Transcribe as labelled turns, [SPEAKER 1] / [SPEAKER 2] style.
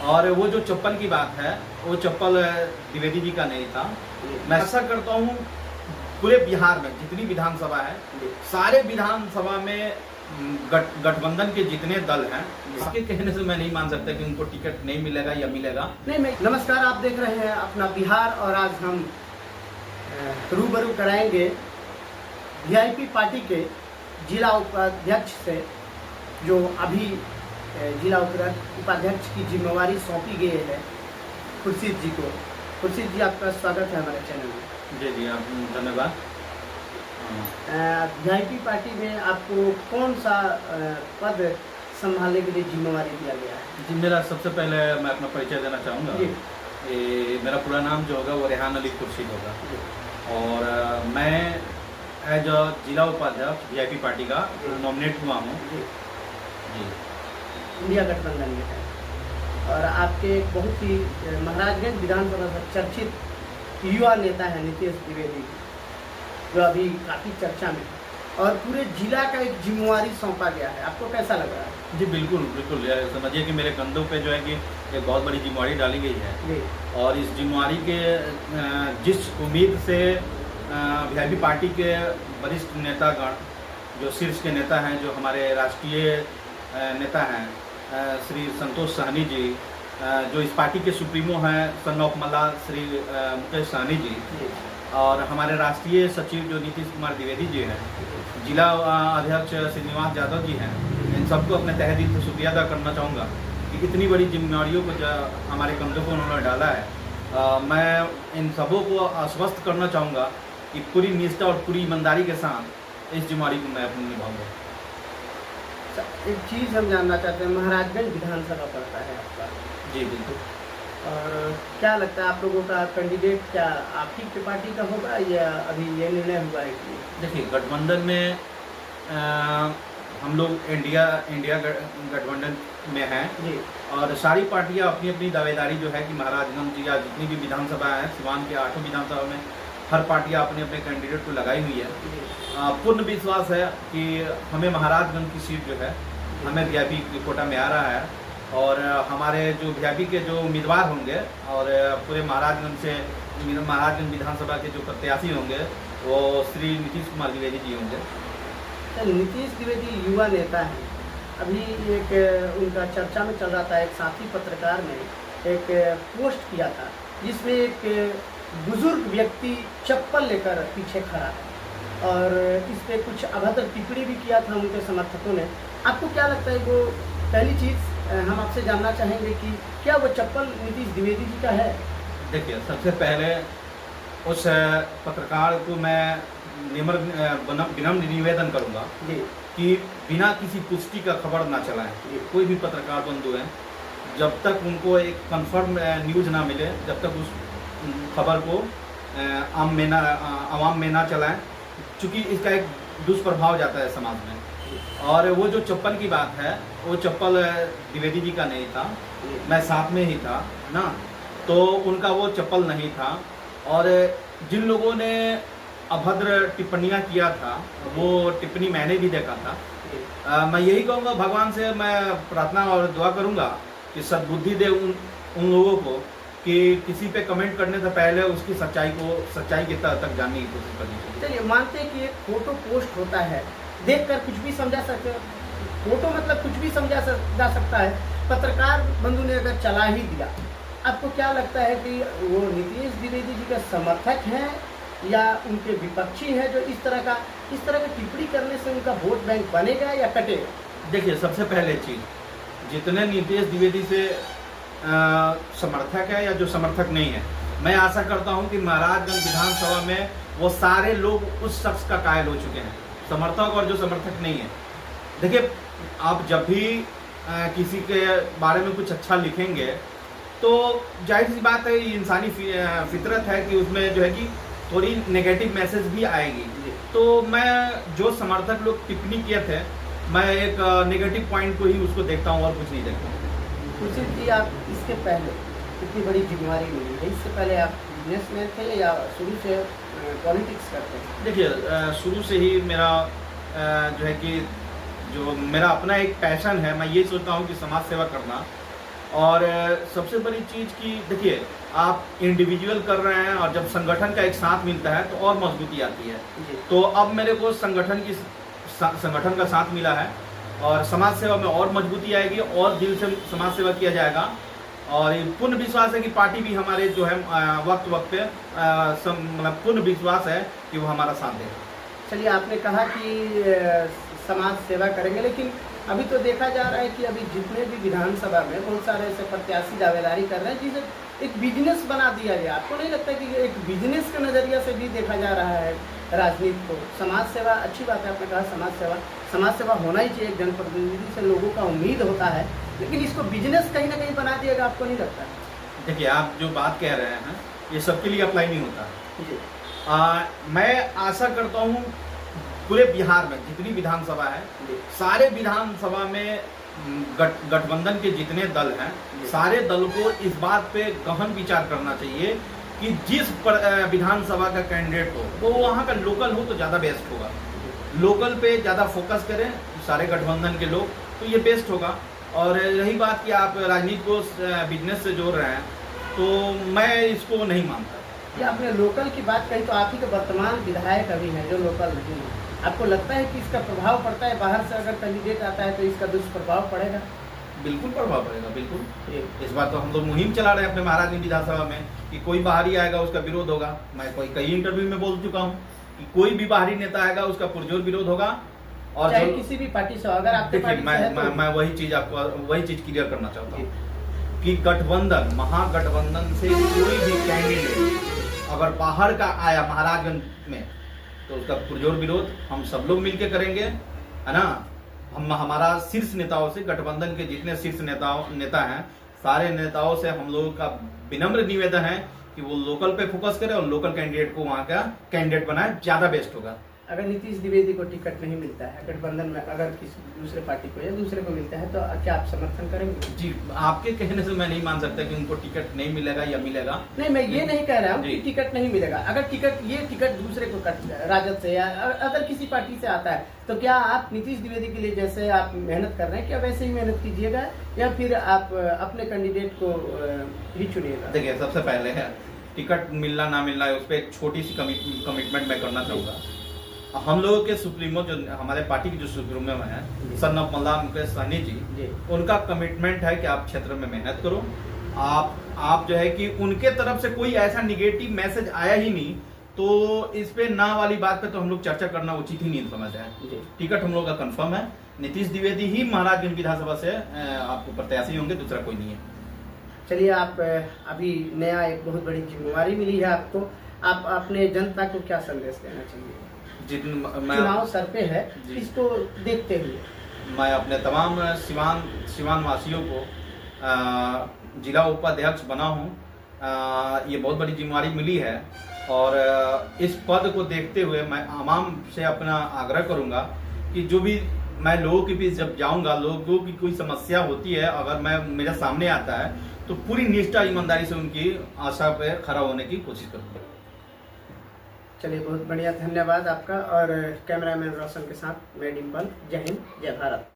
[SPEAKER 1] और वो जो चप्पल की बात है, वो चप्पल द्विवेदी जी का नहीं था। मैं ऐसा करता हूँ पूरे बिहार में जितनी विधानसभा है, सारे विधानसभा में गठबंधन के जितने दल हैं, इसके कहने से मैं नहीं मान सकता कि उनको टिकट नहीं मिलेगा या मिलेगा।
[SPEAKER 2] नहीं। नमस्कार, आप देख रहे हैं अपना बिहार और आज हम रूबरू कराएंगे वीआईपी पार्टी के जिला उपाध्यक्ष से, जो अभी जिला उपाध्यक्ष की जिम्मेवारी सौंपी गई है खुर्शीद जी को। खुर्शीद जी, आपका स्वागत है हमारे चैनल में।
[SPEAKER 1] जी आप धन्यवाद।
[SPEAKER 2] वीआईपी पार्टी में आपको कौन सा पद संभालने के लिए जिम्मेवारी दिया गया है?
[SPEAKER 1] जी, मेरा सबसे पहले मैं अपना परिचय देना चाहूँगा। मेरा पूरा नाम जो होगा वो रेहान अली खुर्शीद होगा और मैं एज अ जिला उपाध्यक्ष वीआईपी पार्टी का नॉमिनेट हुआ हूँ। जी,
[SPEAKER 2] इंडिया गठबंधन में है और आपके एक बहुत ही महाराजगंज विधानसभा से चर्चित युवा नेता है नीतीश द्विवेदी, जो अभी काफ़ी चर्चा में है और पूरे जिला का एक जिम्मेवारी सौंपा गया है। आपको कैसा लग रहा है? जी
[SPEAKER 1] बिल्कुल, समझिए कि मेरे कंधों पे जो है कि एक बहुत बड़ी जिम्मेवारी डाली गई है और इस जिम्मेवारी के जिस उम्मीद से वीआईपी पार्टी के वरिष्ठ नेतागण, जो शीर्ष के नेता हैं, जो हमारे राष्ट्रीय नेता हैं श्री संतोष सहनी जी, जो इस पार्टी के सुप्रीमो हैं सन ऑफ मल्ला श्री मुकेश सहनी जी, और हमारे राष्ट्रीय सचिव जो नीतीश कुमार द्विवेदी जी हैं, जिला अध्यक्ष श्रीनिवास यादव जी हैं, इन सबको अपने तहे दिल से शुक्रिया अदा करना चाहूँगा कि इतनी बड़ी जिम्मेदारियों को जो हमारे कंधों पर उन्होंने डाला है। मैं इन सबों को आश्वस्त करना चाहूँगा कि पूरी निष्ठा और पूरी ईमानदारी के साथ इस जिम्मेदारी को मैं अपनी निभाऊँगा।
[SPEAKER 2] एक चीज़ हम जानना चाहते हैं, महाराजगंज विधानसभा पड़ता है आपका?
[SPEAKER 1] जी बिल्कुल।
[SPEAKER 2] और क्या लगता है आप लोगों का कैंडिडेट क्या आप ही की पार्टी का होगा या अभी ये निर्णय हुआ है कि?
[SPEAKER 1] देखिए, गठबंधन में हम लोग इंडिया गठबंधन में हैं जी, और सारी पार्टियां अपनी अपनी दावेदारी जो है कि महाराजगंज या जितनी भी विधानसभा है, सिवान के 8 विधानसभा में हर पार्टियां अपने अपने कैंडिडेट को लगाई हुई है। पूर्ण विश्वास है कि हमें महाराजगंज की सीट जो है हमें वीआईपी कोटा में आ रहा है और हमारे जो वीआईपी के जो उम्मीदवार होंगे और पूरे महाराजगंज विधानसभा के जो प्रत्याशी होंगे वो श्री नीतीश कुमार द्विवेदी जी होंगे।
[SPEAKER 2] तो नीतीश द्विवेदी युवा नेता हैं, अभी एक उनका चर्चा में चल रहा था, एक साथी पत्रकार ने एक पोस्ट किया था जिसमें एक बुजुर्ग व्यक्ति चप्पल लेकर पीछे खड़ा है और इस पे कुछ अभद्र टिप्पणी भी किया था उनके समर्थकों ने। आपको क्या लगता है? वो पहली चीज़ हम आपसे जानना चाहेंगे कि क्या वो चप्पल नीतीश द्विवेदी जी का है?
[SPEAKER 1] देखिए, सबसे पहले उस पत्रकार को मैं विनम्र निवेदन करूंगा कि बिना किसी पुष्टि का खबर ना चलाएं। कोई भी पत्रकार बंधु हैं, जब तक उनको एक कंफर्म न्यूज़ ना मिले, जब तक उस खबर को आवाम में ना चलाएं, क्योंकि इसका एक दुष्प्रभाव जाता है समाज में। और वो जो चप्पल की बात है, वो चप्पल द्विवेदी जी का नहीं था, मैं साथ में ही था ना, तो उनका वो चप्पल नहीं था। और जिन लोगों ने अभद्र टिप्पणियाँ किया था, वो टिप्पणी मैंने भी देखा था। मैं यही कहूँगा, भगवान से मैं प्रार्थना और दुआ करूँगा कि सद्बुद्धि दे उन लोगों को कि किसी पे कमेंट करने से पहले उसकी सच्चाई की तक जानने की कोशिश करनी चाहिए।
[SPEAKER 2] चलिए, मानते हैं कि एक फोटो पोस्ट होता है, देखकर कुछ भी समझा सकते हैं, फोटो मतलब कुछ भी समझा जा सकता है। पत्रकार बंधु ने अगर चला ही दिया, आपको क्या लगता है कि वो नीतीश द्विवेदी जी का समर्थक हैं या उनके विपक्षी हैं, जो इस तरह का टिप्पणी करने से उनका वोट बैंक बनेगा या कटेगा?
[SPEAKER 1] देखिए, सबसे पहले चीज़, जितने नीतीश द्विवेदी से समर्थक है या जो समर्थक नहीं है, मैं आशा करता हूं कि महाराजगंज विधानसभा में वो सारे लोग उस शख्स का कायल हो चुके हैं, समर्थक और जो समर्थक नहीं है। देखिए, आप जब भी किसी के बारे में कुछ अच्छा लिखेंगे तो जाहिर सी बात है, इंसानी फितरत है कि उसमें जो है कि थोड़ी नेगेटिव मैसेज भी आएगी। तो मैं जो समर्थक लोग टिप्पणी किए थे, मैं एक नेगेटिव पॉइंट को ही उसको देखता हूँ और कुछ नहीं देखता हूँ।
[SPEAKER 2] खुर्शीद जी, आप इसके पहले इतनी बड़ी जिम्मेवारी मिली है, इससे पहले आप बिजनेसमैन थे या शुरू से पॉलिटिक्स करते हैं?
[SPEAKER 1] देखिए, शुरू से ही मेरा जो है कि जो मेरा अपना एक पैशन है, मैं ये सोचता हूँ कि समाज सेवा करना और सबसे बड़ी चीज़ की देखिए, आप इंडिविजुअल कर रहे हैं और जब संगठन का एक साथ मिलता है तो और मजबूती आती है। तो अब मेरे को संगठन का साथ मिला है और समाज सेवा में और मजबूती आएगी और दिल से समाज सेवा किया जाएगा। और पूर्ण विश्वास है कि पार्टी भी हमारे जो है वक्त पे मतलब पूर्ण विश्वास है कि वो हमारा साथ देगा।
[SPEAKER 2] चलिए, आपने कहा कि समाज सेवा करेंगे, लेकिन अभी तो देखा जा रहा है कि अभी जितने भी विधानसभा में बहुत सारे ऐसे प्रत्याशी दावेदारी कर रहे हैं जिसे एक बिजनेस बना दिया गया। आपको नहीं लगता कि एक बिजनेस के नज़रिया से भी देखा जा रहा है राजनीति को? समाज सेवा अच्छी बात है, आपने कहा समाज सेवा होना ही चाहिए, जनप्रतिनिधि से लोगों का उम्मीद होता है, लेकिन इसको बिजनेस कहीं ना कहीं बना दिएगा, आपको नहीं लगता?
[SPEAKER 1] देखिए, आप जो बात कह रहे हैं ये सबके लिए अप्लाई नहीं होता
[SPEAKER 2] जी।
[SPEAKER 1] मैं आशा करता हूँ पूरे बिहार में जितनी विधानसभा है, सारे विधानसभा में गठबंधन के जितने दल हैं, सारे दल को इस बात पे गहन विचार करना चाहिए कि जिस विधानसभा का कैंडिडेट हो वो वहाँ का लोकल हो तो ज़्यादा बेस्ट होगा। लोकल पे ज़्यादा फोकस करें सारे गठबंधन के लोग, तो ये बेस्ट होगा। और रही बात कि आप राजनीति को बिजनेस से जोड़ रहे हैं, तो मैं इसको नहीं मानता।
[SPEAKER 2] या आपने लोकल की बात कही, तो आप ही के वर्तमान विधायक अभी हैं जो लोकल नहीं है, आपको लगता है कि इसका प्रभाव पड़ता है? बाहर से अगर कैंडिडेट आता है तो इसका दुष्प्रभाव पड़ेगा?
[SPEAKER 1] बिल्कुल प्रभाव पड़ेगा, बिल्कुल। इस बार तो हम लोग मुहिम चला रहे हैं अपने महाराजगंज विधानसभा में कि कोई बाहरी आएगा उसका विरोध होगा। मैं कई इंटरव्यू में बोल चुका हूँ कि कोई भी बाहरी नेता आएगा उसका पुरजोर विरोध होगा। और
[SPEAKER 2] चाहे किसी भी पार्टी से, अगर आपके
[SPEAKER 1] मैं वही चीज क्लियर करना चाहता हूँ कि गठबंधन, महागठबंधन से कोई भी कैंडिडेट अगर बाहर का आया महाराजगंज में तो उसका पुरजोर विरोध हम सब लोग मिलकर करेंगे, है ना। हमारा शीर्ष नेताओं से, गठबंधन के जितने शीर्ष नेता हैं, सारे नेताओं से हम लोगों का विनम्र निवेदन है कि वो लोकल पे फोकस करें और लोकल कैंडिडेट को वहाँ का कैंडिडेट बनाए, ज़्यादा बेस्ट होगा।
[SPEAKER 2] अगर नीतीश द्विवेदी को टिकट नहीं मिलता है गठबंधन में, अगर किसी दूसरे पार्टी को या दूसरे को मिलता है, तो क्या आप समर्थन करेंगे?
[SPEAKER 1] जी, आपके कहने से मैं नहीं मान सकता कि उनको टिकट नहीं मिलेगा या मिलेगा।
[SPEAKER 2] नहीं, मैं ये नहीं कह रहा हूँ कि टिकट नहीं मिलेगा। अगर टिकट दूसरे को राजद से या अगर किसी पार्टी से आता है, तो क्या आप नीतीश द्विवेदी के लिए जैसे आप मेहनत कर रहे हैं, क्या वैसे ही मेहनत कीजिएगा या फिर आप अपने कैंडिडेट को ही चुनिएगा?
[SPEAKER 1] देखिए, सबसे पहले है टिकट मिलना ना मिलना है, उस पर एक छोटी सी कमिटमेंट मैं करना चाहूँगा। हम लोगों के सुप्रीमो, जो हमारे पार्टी के जो सुप्रीमो हैं सर नवमल्ला मुकेश सहनी जी, उनका कमिटमेंट है कि आप क्षेत्र में मेहनत करो। आप जो है कि उनके तरफ से कोई ऐसा निगेटिव मैसेज आया ही नहीं, तो इस पे ना वाली बात पे तो हम लोग चर्चा करना उचित ही नहीं समझ रहे। टिकट हम लोग का कंफर्म है, नीतीश द्विवेदी ही महाराजगंज विधानसभा से आपको प्रत्याशी होंगे, दूसरा कोई नहीं है।
[SPEAKER 2] चलिए, आप अभी नया एक बहुत बड़ी जिम्मेवारी मिली है आपको, आप अपने जनता को क्या संदेश देना चाहिए? चुनाव सर पे है, इसको देखते हुए
[SPEAKER 1] मैं अपने तमाम सिवान वासियों को जिला उपाध्यक्ष बना हूँ। ये बहुत बड़ी जिम्मेवारी मिली है और इस पद को देखते हुए मैं आवाम से अपना आग्रह करूँगा कि जो भी मैं लोगों के बीच जब जाऊँगा, लोगों की कोई समस्या होती है, अगर मेरे सामने आता है तो पूरी निष्ठा ईमानदारी से उनकी आशा पे खड़ा होने की कोशिश करूँगा।
[SPEAKER 2] चलिए, बहुत बढ़िया, धन्यवाद आपका। और कैमरामैन रोशन के साथ मैं डिम्पल। जय हिंद, जय भारत।